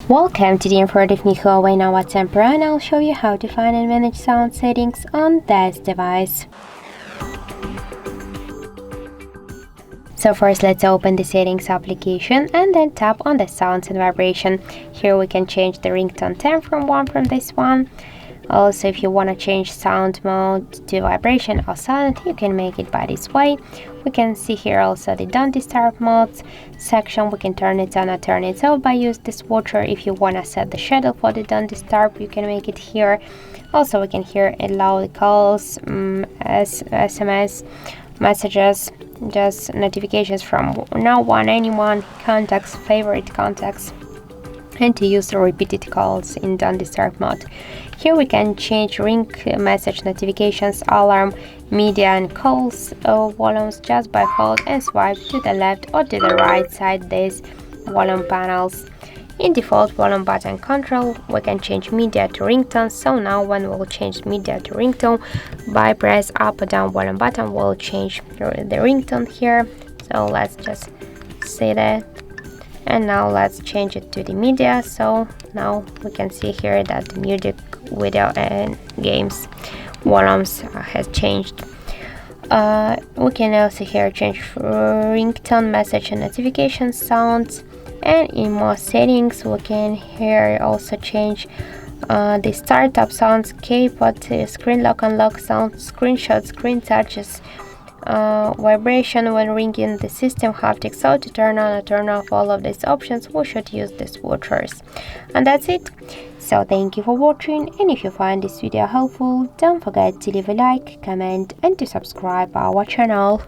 Welcome to the informative new HUAWEI Nova 10 Pro, and I'll show you how to find and manage sound settings on this device. So first, let's open the settings application and then tap on the sounds and vibration. Here we can change the ringtone temp from this one. Also, if you want to change sound mode to vibration or silent, you can make it by this way. We can see here also the don't disturb modes section. We can turn it on or turn it off by using this swatcher. If you want to set the schedule for the don't disturb, you can make it here. Also, we can here allow the calls, SMS, messages, just notifications from no one, anyone, contacts, favorite contacts, and to use the repeated calls in don't disturb mode. Here we can change ring, message, notifications, alarm, media and calls volumes just by hold and swipe to the left or to the right side these volume panels. In default volume button control, we can change media to ringtone. So now when we'll change media to ringtone, by press up or down volume button, we'll change the ringtone here. So let's just see that. And now let's change it to the media. So now we can see here that the music, video and games volumes has changed. We can also here change ringtone, message and notification sounds. And in more settings, we can here also change the startup sounds, keypad, screen lock unlock sound, screenshots, screen touches, vibration when ringing the system, haptics. So to turn on or turn off all of these options, we should use the swatchers. And that's it. So thank you for watching, and if you find this video helpful, don't forget to leave a like, comment and to subscribe our channel.